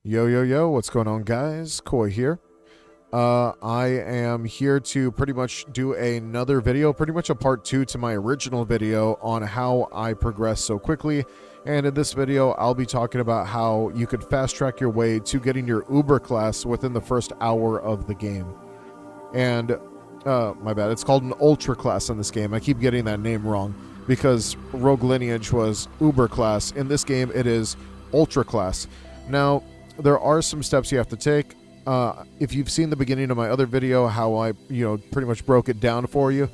Yo, what's going on, guys? Koi here. I am here to pretty much do another video, pretty much a part 2 to my original video on how I progress so quickly. And in this video, I'll be talking about how you could fast track your way to getting your Uber class within the first hour of the game. And, my bad, it's called an Ultra class in this game. I keep getting that name wrong because Rogue Lineage was Uber class. In this game, it is Ultra class. Now, there are some steps you have to take. If you've seen the beginning of my other video, how I, pretty much broke it down for you,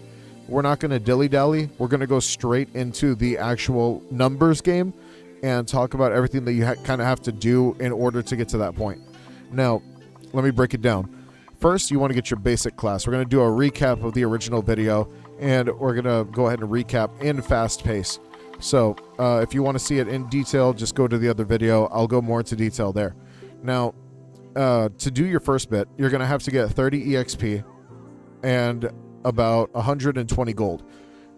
we're not going to dilly-dally. We're going to go straight into the actual numbers game and talk about everything that you kind of have to do in order to get to that point. Now, let me break it down. First, you want to get your basic class. We're going to do a recap of the original video, and we're going to go ahead and recap in fast pace. So, if you want to see it in detail, just go to the other video. I'll go more into detail there. Now, to do your first bit, you're going to have to get 30 EXP and about 120 gold.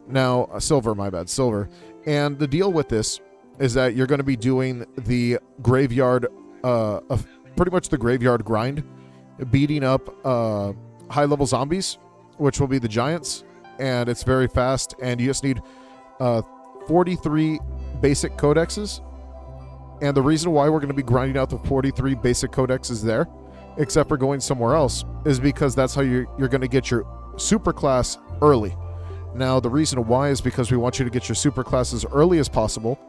Now, silver, my bad, silver. And the deal with this is that you're going to be doing the graveyard, pretty much the graveyard grind, beating up high-level zombies, which will be the giants, and it's very fast, and you just need 43 basic codexes. And the reason why we're going to be grinding out the 43 basic codexes there, except for going somewhere else, is because that's how you're going to get your super class early. Now, the reason why is because we want you to get your super class as early as possible,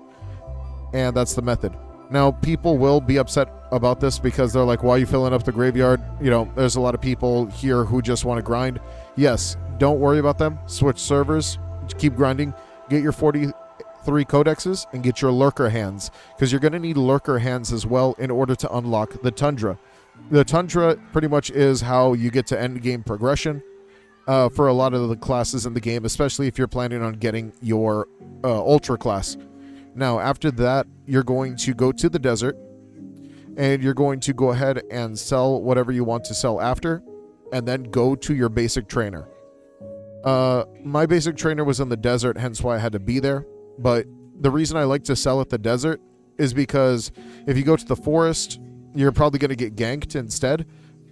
and that's the method. Now, people will be upset about this because they're like, why are you filling up the graveyard? There's a lot of people here who just want to grind. Yes, don't worry about them. Switch servers, keep grinding, get your 43 codexes, and get your lurker hands, because you're going to need lurker hands as well in order to unlock the tundra. The tundra pretty much is how you get to end game progression for a lot of the classes in the game, especially if you're planning on getting your ultra class. Now, after that, you're going to go to the desert, and you're going to go ahead and sell whatever you want to sell after, and then go to your basic trainer. My basic trainer was in the desert, hence why I had to be there. But the reason I like to sell at the desert is because if you go to the forest, you're probably going to get ganked instead,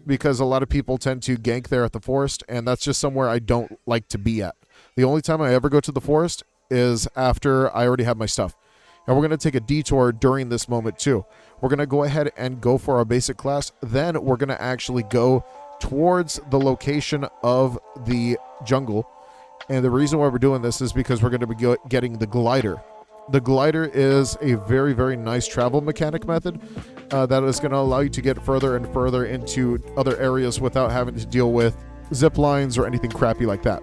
because a lot of people tend to gank there at the forest, and that's just somewhere I don't like to be at. The only time I ever go to the forest is after I already have my stuff. And we're going to take a detour during this moment too. We're going to go ahead and go for our basic class. Then we're going to actually go towards the location of the jungle. And the reason why we're doing this is because we're going to be getting the glider. The glider is a very, very nice travel mechanic method that is going to allow you to get further and further into other areas without having to deal with zip lines or anything crappy like that.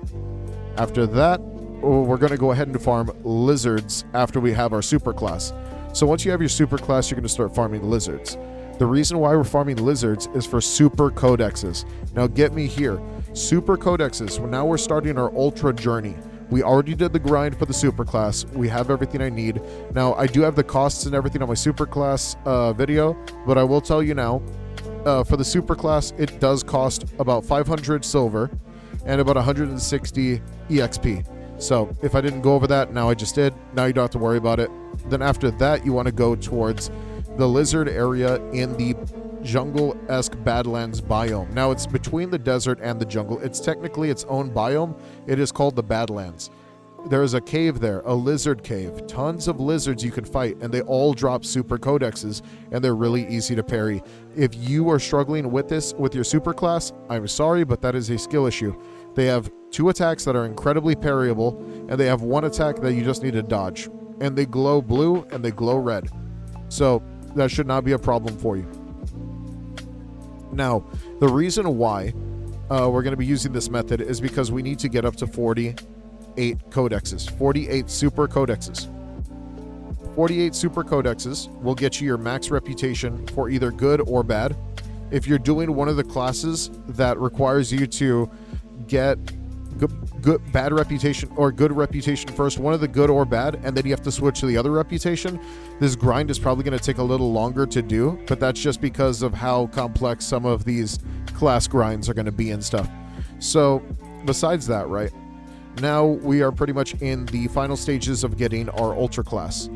After that, we're going to go ahead and farm lizards after we have our super class. So once you have your super class, you're going to start farming lizards. The reason why we're farming lizards is for super codexes. Now get me here. Super codexes. Now we're starting our ultra journey. We already did the grind for the super class. We have everything I need. Now, I do have the costs and everything on my super class video, but I will tell you now, for the super class, it does cost about 500 silver and about 160 EXP. So if I didn't go over that, now I just did. Now you don't have to worry about it. Then after that, you want to go towards the lizard area in the jungle-esque Badlands biome. Now, it's between the desert and the jungle. It's technically its own biome. It is called the Badlands. There is a cave there, a lizard cave. Tons of lizards you can fight, and they all drop super codexes, and they're really easy to parry. If you are struggling with this with your super class, I'm sorry, but that is a skill issue. They have 2 attacks that are incredibly parryable, and they have 1 attack that you just need to dodge. And they glow blue and they glow red. So that should not be a problem for you. Now, the reason why we're going to be using this method is because we need to get up to 48 codexes, 48 super codexes. 48 super codexes will get you your max reputation for either good or bad. If you're doing one of the classes that requires you to get bad reputation or good reputation first, one of the good or bad, and then you have to switch to the other reputation, this grind is probably going to take a little longer to do, but that's just because of how complex some of these class grinds are going to be and stuff. So besides that, right, now we are pretty much in the final stages of getting our ultra class.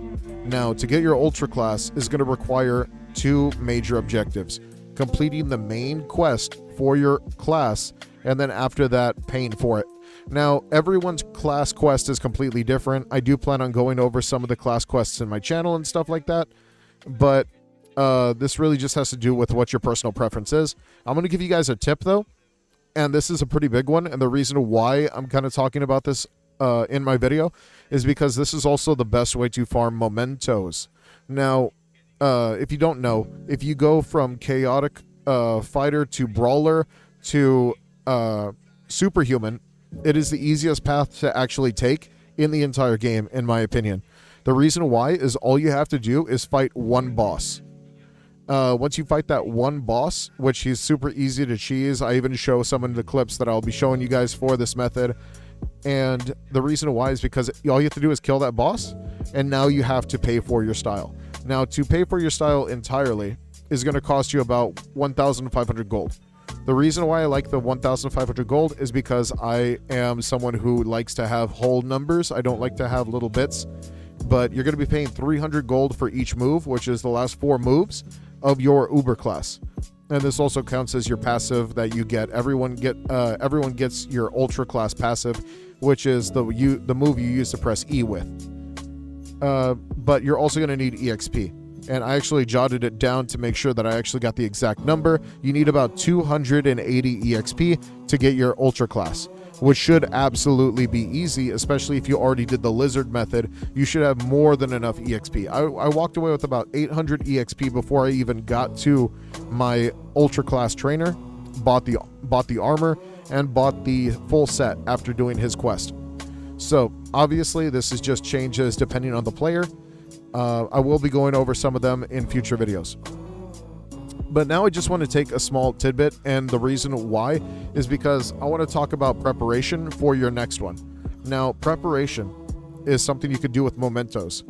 Now, to get your ultra class is going to require two major objectives: completing the main quest for your class, and then after that, paying for it. Now, everyone's class quest is completely different. I do plan on going over some of the class quests in my channel and stuff like that, but this really just has to do with what your personal preference is. I'm going to give you guys a tip, though, and this is a pretty big one, and the reason why I'm kind of talking about this in my video is because this is also the best way to farm mementos. Now, if you don't know, if you go from chaotic fighter to brawler to superhuman, it is the easiest path to actually take in the entire game, in my opinion. The reason why is all you have to do is fight one boss. Once you fight that one boss, which he's super easy to cheese, I even show some of the clips that I'll be showing you guys for this method. And the reason why is because all you have to do is kill that boss, and now you have to pay for your style. Now, to pay for your style entirely is going to cost you about 1,500 gold. The reason why I like the 1,500 gold is because I am someone who likes to have whole numbers. I don't like to have little bits. But you're going to be paying 300 gold for each move, which is the last 4 moves of your Uber class. And this also counts as your passive that you get. Everyone gets your Ultra class passive, which is the move you use to press E with. But you're also going to need EXP. And I actually jotted it down to make sure that I actually got the exact number. You need about 280 EXP to get your Ultra class, which should absolutely be easy, especially if you already did the lizard method. You should have more than enough EXP. I walked away with about 800 EXP before I even got to my Ultra class trainer, bought the armor, and bought the full set after doing his quest. So obviously this is just changes depending on the player. I will be going over some of them in future videos. But now I just want to take a small tidbit, and the reason why is because I want to talk about preparation for your next one. Now, preparation is something you could do with mementos.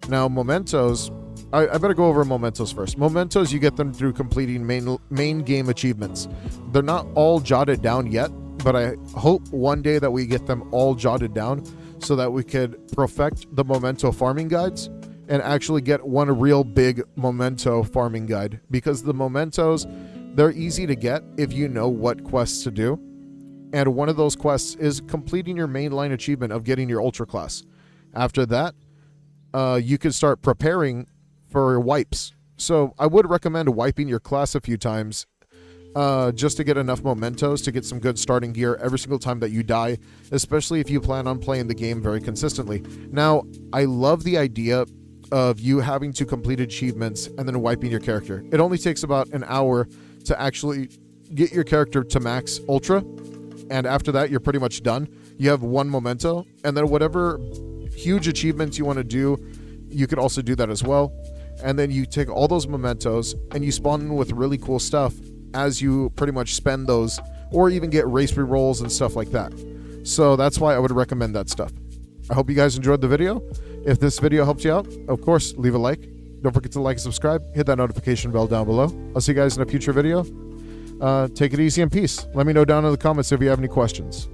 Now, mementos, I better go over mementos first. Mementos, you get them through completing main game achievements. They're not all jotted down yet, but I hope one day that we get them all jotted down so that we could perfect the memento farming guides and actually get one real big memento farming guide, because the mementos, they're easy to get if you know what quests to do. And one of those quests is completing your mainline achievement of getting your Ultra class. After that, you can start preparing for wipes. So I would recommend wiping your class a few times just to get enough mementos to get some good starting gear every single time that you die, especially if you plan on playing the game very consistently. Now, I love the idea of you having to complete achievements and then wiping your character. It only takes about an hour to actually get your character to max Ultra, and after that you're pretty much done. You have one memento, and then whatever huge achievements you want to do, you could also do that as well. And then you take all those mementos and you spawn in with really cool stuff as you pretty much spend those, or even get race rerolls and stuff like that. So that's why I would recommend that stuff. I hope you guys enjoyed the video. If this video helped you out, of course, leave a like. Don't forget to like and subscribe. Hit that notification bell down below. I'll see you guys in a future video. Take it easy and peace. Let me know down in the comments if you have any questions.